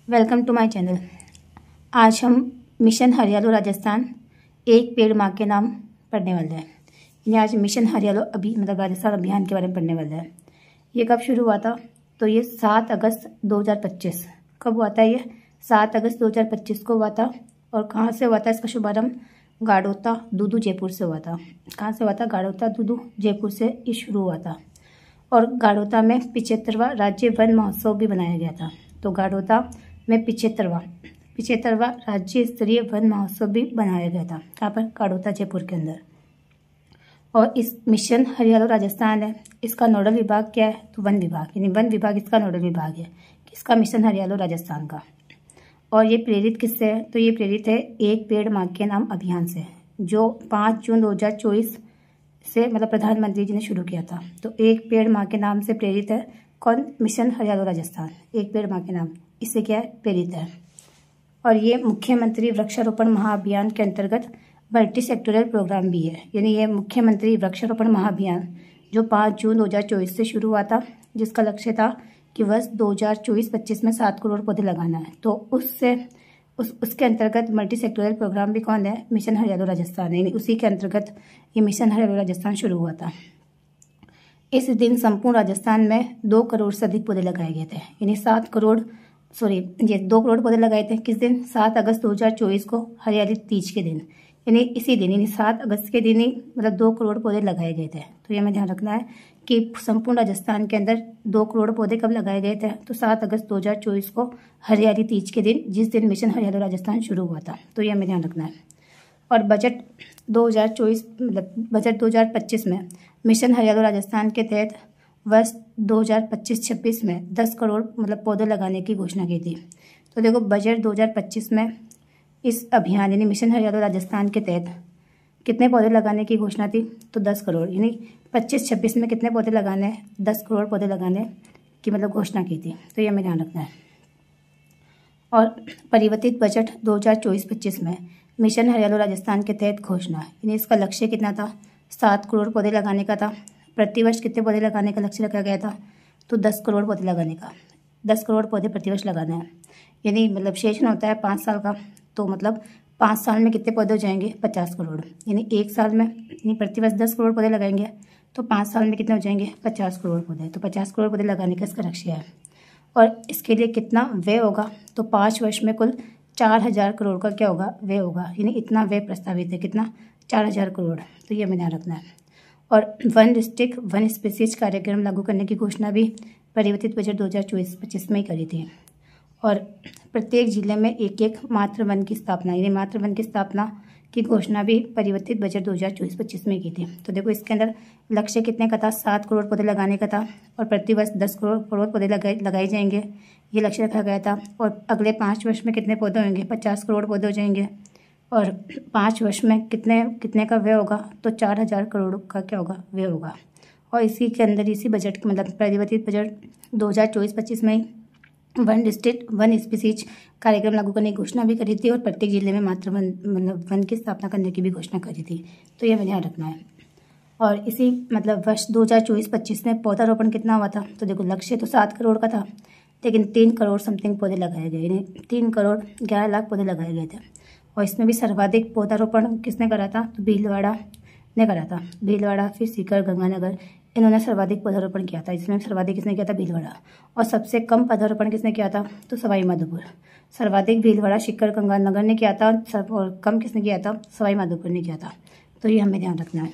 Welcome to my channel. आज हम mission हरियालो Rajasthan एक पेड़ माँ के नाम पढ़ने वाले हैं। यानी आज मिशन हरियालो राजस्थान अभियान के बारे में पढ़ने वाले हैं। ये कब शुरू हुआ था? तो ये 7 अगस्त 2025 कब हुआ था? ये 7 अगस्त 2025 को हुआ था। और कहाँ से हुआ था इसका शुभारंभ? गाड़ोता दूदू जयपुर से हुआ था। कहाँ से हुआ था? गाड़ोता दूदू जयपुर से ये शुरू हुआ था। और गाड़ोता में 75वां राज्य वन महोत्सव भी बनाया गया था। तो गाड़ोता में 75वां राज्य स्तरीय वन महोत्सव भी बनाया गया था। कहाँ पर? गाड़ोता जयपुर के अंदर। और इस मिशन हरियालो राजस्थान है, इसका नोडल विभाग क्या है? तो वन विभाग, यानी वन विभाग इसका नोडल विभाग है किसका? मिशन हरियालो राजस्थान का। और ये प्रेरित किससे है? तो ये प्रेरित है एक पेड़ माँ के नाम अभियान से, जो 5 जून 2024 से प्रधानमंत्री जी ने शुरू किया था। तो एक पेड़ माँ के नाम से प्रेरित है कौन? मिशन हरियालो राजस्थान। एक पेड़ माँ के नाम इससे क्या है? प्रेरित है। और ये मुख्यमंत्री वृक्षारोपण महाअभियान के अंतर्गत मल्टी सेक्टोरल प्रोग्राम भी है। यानी ये मुख्यमंत्री वृक्षारोपण महाअभियान जो 5 जून 2024 से शुरू हुआ था, जिसका लक्ष्य था कि वर्ष 2024-25 में 7 करोड़ पौधे लगाना है। तो उसके अंतर्गत मल्टी सेक्टोरल प्रोग्राम भी कौन है? मिशन हरियालो राजस्थान है। यानी उसी के अंतर्गत ये मिशन हरियालो राजस्थान शुरू हुआ था। इस दिन संपूर्ण राजस्थान में 2 करोड़ से अधिक पौधे लगाए गए थे। यानी 2 करोड़ पौधे लगाए थे। किस दिन? 7 अगस्त 2024 को, हरियाली तीज के दिन। यानी इसी दिन, यानी 7 अगस्त के दिन ही 2 करोड़ पौधे लगाए गए थे। तो ये हमें ध्यान रखना है कि संपूर्ण राजस्थान के अंदर 2 करोड़ पौधे कब लगाए गए थे? तो 7 अगस्त 2024 को, हरियाली तीज के दिन, जिस दिन मिशन हरियालो राजस्थान शुरू हुआ था। तो ये हमें ध्यान रखना है। और बजट 2025 में मिशन हरियालो राजस्थान के तहत वर्ष 2025-26 में 10 करोड़ पौधे लगाने की घोषणा की थी। तो देखो, बजट 2025 में इस अभियान यानी मिशन हरियालो राजस्थान के तहत कितने पौधे लगाने की घोषणा थी? तो 10 करोड़। यानी 25-26 में कितने पौधे लगाने हैं? 10 करोड़ पौधे लगाने की घोषणा की थी। तो ये हमें ध्यान रखना है। और परिवर्तित बजट 2024-25 में मिशन हरियालो राजस्थान के तहत घोषणा, यानी इसका लक्ष्य कितना था? 7 करोड़ पौधे लगाने का था। प्रतिवर्ष कितने पौधे लगाने का लक्ष्य रखा गया था? तो 10 करोड़ पौधे लगाने का। 10 करोड़ पौधे प्रतिवर्ष लगाना है। यानी शेषन होता है 5 साल का। तो 5 साल में कितने पौधे हो जाएंगे? 50 करोड़। यानी 1 साल में, यानी प्रतिवर्ष 10 करोड़ पौधे लगाएंगे, तो 5 साल में कितने हो जाएंगे? 50 करोड़ पौधे। तो 50 करोड़ पौधे लगाने का इसका लक्ष्य है। और इसके लिए कितना व्यय होगा? तो 5 वर्ष में कुल 4000 करोड़ का क्या होगा? व्यय होगा। यानी इतना व्यय प्रस्तावित है। कितना? 4000 करोड़। तो ये हमें ध्यान रखना है। और वन डिस्ट्रिक्ट वन स्पीसीज कार्यक्रम लागू करने की घोषणा भी परिवर्तित बजट 2024-25 में ही करी थी। और प्रत्येक जिले में एक मातृ वन की स्थापना, यानी मातृ वन की स्थापना की घोषणा भी परिवर्तित बजट 2024-25 में की थी। तो देखो, इसके अंदर लक्ष्य कितने का था? 7 करोड़ पौधे लगाने का था। और प्रतिवर्ष 10 करोड़ पौधे लगाए जाएंगे, ये लक्ष्य रखा गया था। और अगले 5 वर्ष में कितने पौधे होंगे? 50 करोड़ पौधे हो जाएंगे। और 5 वर्ष में कितने का व्यय होगा? तो 4000 करोड़ का क्या होगा? व्यय होगा। और इसी के अंदर, इसी बजट परिवर्तित बजट 2024-25 में वन डिस्ट्रिक्ट वन स्पीसीज कार्यक्रम लागू करने की घोषणा भी करी थी। और प्रत्येक जिले में मातृ वन की स्थापना करने की भी घोषणा करी थी। तो ये हमें ध्यान रखना है। और इसी वर्ष 2024-25 में पौधारोपण कितना हुआ था? तो देखो, लक्ष्य तो 7 करोड़ का था, लेकिन 3 करोड़ समथिंग पौधे लगाए गए। यानी 3 करोड़ 11 लाख पौधे लगाए गए थे। और इसमें भी सर्वाधिक पौधारोपण किसने करा था? तो भीलवाड़ा ने करा था। भीलवाड़ा, फिर सीकर, गंगानगर, इन्होंने सर्वाधिक पौधारोपण किया था। इसमें सर्वाधिक किसने किया था? भीलवाड़ा। और सबसे कम पौधारोपण किसने किया था? तो सवाई माधोपुर। सर्वाधिक भीलवाड़ा, सीकर, गंगानगर ने किया था, और कम किसने किया था? सवाई माधोपुर ने किया था। तो ये हमें ध्यान रखना है।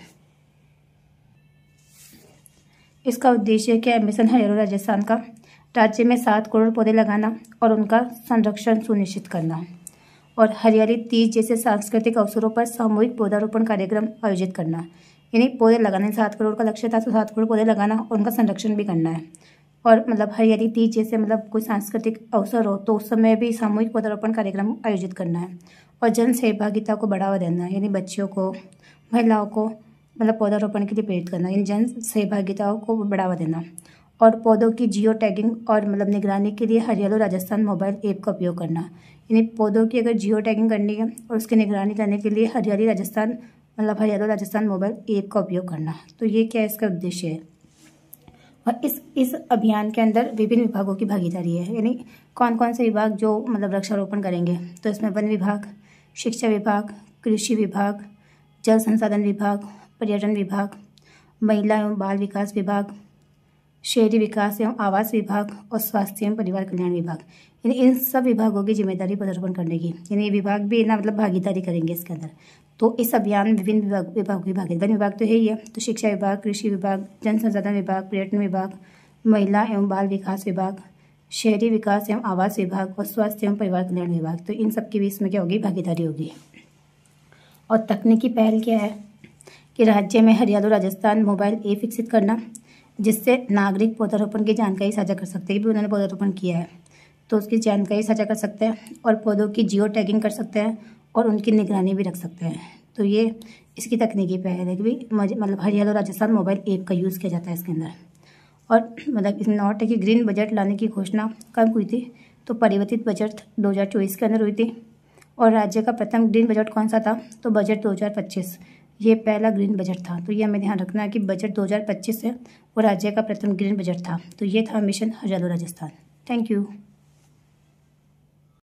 इसका उद्देश्य क्या है? मिशन हरियालो राजस्थान का राज्य में 7 करोड़ पौधे लगाना और उनका संरक्षण सुनिश्चित करना। और हरियाली तीज जैसे सांस्कृतिक अवसरों पर सामूहिक पौधारोपण कार्यक्रम आयोजित करना। यानी पौधे लगाने, 7 करोड़ का लक्ष्य था, तो 7 करोड़ पौधे लगाना और उनका संरक्षण भी करना है। और हरियाली तीज जैसे कोई सांस्कृतिक अवसर हो, तो उस समय भी सामूहिक पौधारोपण कार्यक्रम आयोजित करना है। और जन सहभागिता को बढ़ावा देना, यानी बच्चियों को, महिलाओं को पौधारोपण के लिए प्रेरित करना, यानी जन सहभागिता को बढ़ावा देना। और पौधों की जियो टैगिंग और निगरानी के लिए हरियालो राजस्थान मोबाइल ऐप का उपयोग करना। यानी पौधों की अगर जियो टैगिंग करनी है और उसकी निगरानी करने के लिए हरियालो राजस्थान मोबाइल ऐप का उपयोग करना। तो ये क्या इसका उद्देश्य है। और इस अभियान के अंदर विभिन्न विभागों की भागीदारी है, यानी कौन कौन से विभाग जो मतलब वृक्षारोपण करेंगे। तो इसमें वन विभाग, शिक्षा विभाग, कृषि विभाग, जल संसाधन विभाग, पर्यटन विभाग, महिला एवं बाल विकास विभाग, शहरी विकास एवं आवास विभाग और स्वास्थ्य एवं परिवार कल्याण विभाग, यानी इन सब विभागों की जिम्मेदारी पदार्पण करने की, यानी ये विभाग भी ना मतलब भागीदारी करेंगे इसके अंदर। तो इस अभियान में विभिन्न विभागों की भागीदारी, वन विभाग तो है ही है, तो शिक्षा विभाग, कृषि विभाग, जन संसाधन विभाग, पर्यटन विभाग, महिला एवं बाल विकास विभाग, शहरी विकास एवं आवास विभाग और स्वास्थ्य एवं परिवार कल्याण विभाग, तो इन सब के बीच में क्या होगी, भागीदारी होगी। और तकनीकी पहल क्या है कि राज्य में हरियाणा राजस्थान मोबाइल ऐप विकसित करना, जिससे नागरिक पौधारोपण की जानकारी साझा कर सकते हैं कि उन्होंने पौधारोपण किया है, तो उसकी जानकारी साझा कर सकते हैं और पौधों की जियो टैगिंग कर सकते हैं और उनकी निगरानी भी रख सकते हैं। तो ये इसकी तकनीकी पहल है कि भाई मतलब हरियाणा राजस्थान मोबाइल ऐप का यूज़ किया जाता है इसके अंदर। और मतलब इसमें नोट है कि ग्रीन बजट लाने की घोषणा कब हुई थी, तो परिवर्तित बजट 2024 के अंदर हुई थी। और राज्य का प्रथम ग्रीन बजट कौन सा था, तो बजट 2025, ये पहला ग्रीन बजट था। तो ये हमें ध्यान रखना है कि बजट 2025 है वो राज्य का प्रथम ग्रीन बजट था। तो ये था mission Haryana Rajasthan. Thank you.